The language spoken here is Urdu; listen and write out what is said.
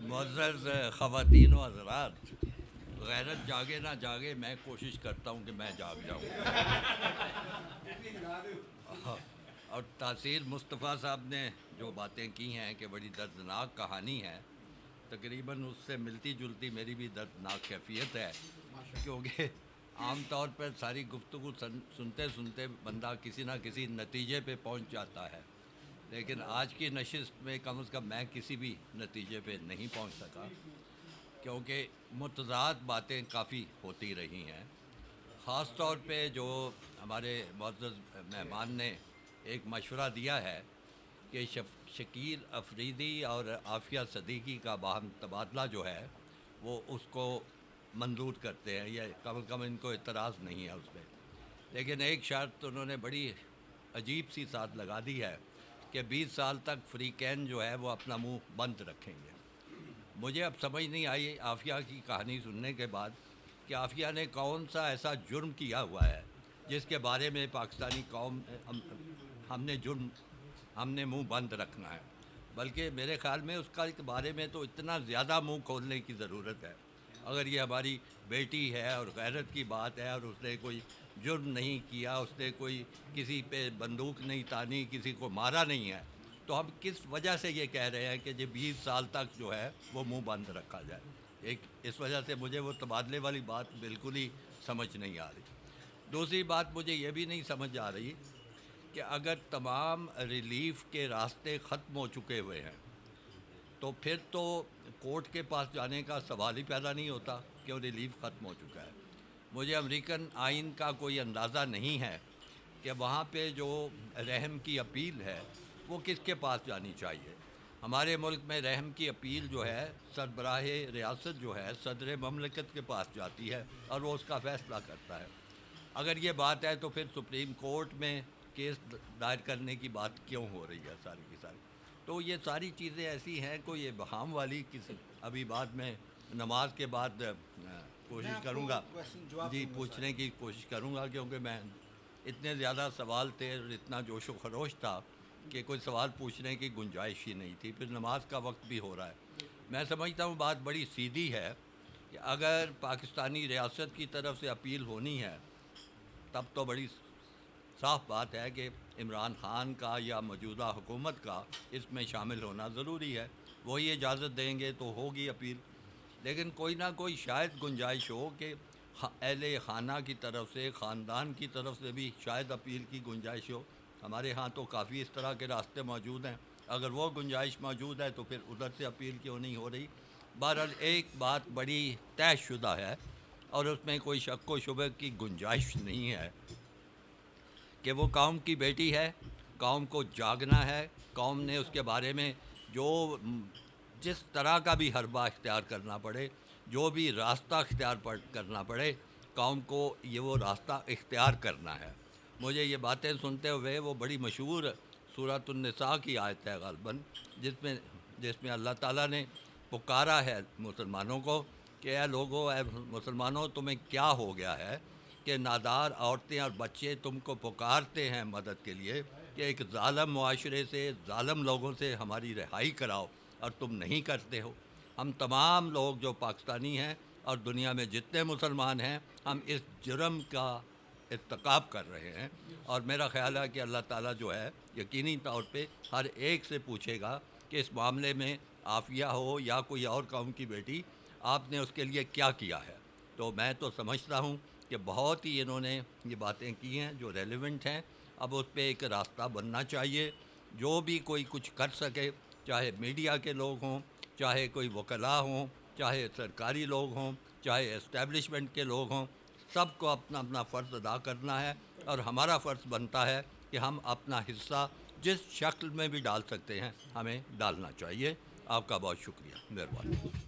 معزز خواتین و حضرات، غیرت جاگے نہ جاگے، میں کوشش کرتا ہوں کہ میں جاگ جاؤں. اور تاثیر مصطفیٰ صاحب نے جو باتیں کی ہیں کہ بڑی دردناک کہانی ہے، تقریباً اس سے ملتی جلتی میری بھی دردناک کیفیت ہے. کیونکہ عام طور پر ساری گفتگو سنتے سنتے بندہ کسی نہ کسی نتیجے پہ پہنچ جاتا ہے، لیکن آج کی نشست میں کم از کم میں کسی بھی نتیجے پہ نہیں پہنچ سکا، کیونکہ متضاد باتیں کافی ہوتی رہی ہیں. خاص طور پہ جو ہمارے معزز مہمان نے ایک مشورہ دیا ہے کہ شکیل افریدی اور عافیہ صدیقی کا باہم تبادلہ جو ہے وہ اس کو منظور کرتے ہیں، یا کم از کم ان کو اعتراض نہیں ہے اس پہ. لیکن ایک شرط انہوں نے بڑی عجیب سی ساتھ لگا دی ہے کہ 20 سال تک فریقین جو ہے وہ اپنا منہ بند رکھیں گے. مجھے اب سمجھ نہیں آئی عافیہ کی کہانی سننے کے بعد کہ عافیہ نے کون سا ایسا جرم کیا ہوا ہے جس کے بارے میں پاکستانی قوم ہم نے منہ بند رکھنا ہے. بلکہ میرے خیال میں اس کا بارے میں تو اتنا زیادہ منہ کھولنے کی ضرورت ہے. اگر یہ ہماری بیٹی ہے اور غیرت کی بات ہے اور اس نے کوئی جرم نہیں کیا، اس نے کوئی کسی پہ بندوق نہیں تانی، کسی کو مارا نہیں ہے، تو ہم کس وجہ سے یہ کہہ رہے ہیں کہ یہ 20 سال تک جو ہے وہ منہ بند رکھا جائے. اس وجہ سے مجھے وہ تبادلے والی بات بالکل ہی سمجھ نہیں آ رہی. دوسری بات مجھے یہ بھی نہیں سمجھ آ رہی کہ اگر تمام ریلیف کے راستے ختم ہو چکے ہوئے ہیں تو پھر تو کورٹ کے پاس جانے کا سوال ہی پیدا نہیں ہوتا کہ وہ ریلیف ختم ہو چکا ہے. مجھے امریکن آئین کا کوئی اندازہ نہیں ہے کہ وہاں پہ جو رحم کی اپیل ہے وہ کس کے پاس جانی چاہیے. ہمارے ملک میں رحم کی اپیل جو ہے سربراہ ریاست جو ہے صدر مملکت کے پاس جاتی ہے اور وہ اس کا فیصلہ کرتا ہے. اگر یہ بات ہے تو پھر سپریم کورٹ میں کیس دائر کرنے کی بات کیوں ہو رہی ہے ساری کی ساری. تو یہ ساری چیزیں ایسی ہیں کوئی ابہام والی. ابھی بعد میں نماز کے بعد کوشش کروں گا جی پوچھنے کی کوشش کروں گا، کیونکہ میں اتنے زیادہ سوال تھے اور اتنا جوش و خروش تھا کہ کوئی سوال پوچھنے کی گنجائش ہی نہیں تھی. پھر نماز کا وقت بھی ہو رہا ہے. میں سمجھتا ہوں بات بڑی سیدھی ہے کہ اگر پاکستانی ریاست کی طرف سے اپیل ہونی ہے تب تو بڑی صاف بات ہے کہ عمران خان کا یا موجودہ حکومت کا اس میں شامل ہونا ضروری ہے. وہی اجازت دیں گے تو ہوگی اپیل. لیکن کوئی نہ کوئی شاید گنجائش ہو کہ اہل خانہ کی طرف سے، خاندان کی طرف سے بھی شاید اپیل کی گنجائش ہو. ہمارے ہاں تو کافی اس طرح کے راستے موجود ہیں. اگر وہ گنجائش موجود ہے تو پھر ادھر سے اپیل کیوں نہیں ہو رہی. بہرحال ایک بات بڑی طے شدہ ہے اور اس میں کوئی شک و شبہ کی گنجائش نہیں ہے کہ وہ قوم کی بیٹی ہے. قوم کو جاگنا ہے. قوم نے اس کے بارے میں جس طرح کا بھی حربہ اختیار کرنا پڑے، جو بھی راستہ اختیار کرنا پڑے، قوم کو یہ وہ راستہ اختیار کرنا ہے. مجھے یہ باتیں سنتے ہوئے وہ بڑی مشہور سورۃ النساء کی آیت ہے غالباً، جس میں اللہ تعالیٰ نے پکارا ہے مسلمانوں کو کہ اے لوگو، اے مسلمانوں، تمہیں کیا ہو گیا ہے کہ نادار عورتیں اور بچے تم کو پکارتے ہیں مدد کے لیے کہ ایک ظالم معاشرے سے، ظالم لوگوں سے ہماری رہائی کراؤ، اور تم نہیں کرتے ہو. ہم تمام لوگ جو پاکستانی ہیں اور دنیا میں جتنے مسلمان ہیں، ہم اس جرم کا ارتکاب کر رہے ہیں. اور میرا خیال ہے کہ اللہ تعالیٰ جو ہے یقینی طور پہ ہر ایک سے پوچھے گا کہ اس معاملے میں عافیہ ہو یا کوئی اور قوم کی بیٹی، آپ نے اس کے لیے کیا کیا ہے. تو میں تو سمجھتا ہوں کہ بہت ہی انہوں نے یہ باتیں کی ہیں جو ریلیونٹ ہیں. اب اس پہ ایک راستہ بننا چاہیے. جو بھی کوئی کچھ کر سکے، چاہے میڈیا کے لوگ ہوں، چاہے کوئی وکلاء ہوں، چاہے سرکاری لوگ ہوں، چاہے اسٹیبلشمنٹ کے لوگ ہوں، سب کو اپنا اپنا فرض ادا کرنا ہے. اور ہمارا فرض بنتا ہے کہ ہم اپنا حصہ جس شکل میں بھی ڈال سکتے ہیں ہمیں ڈالنا چاہیے. آپ کا بہت شکریہ، مہربانی.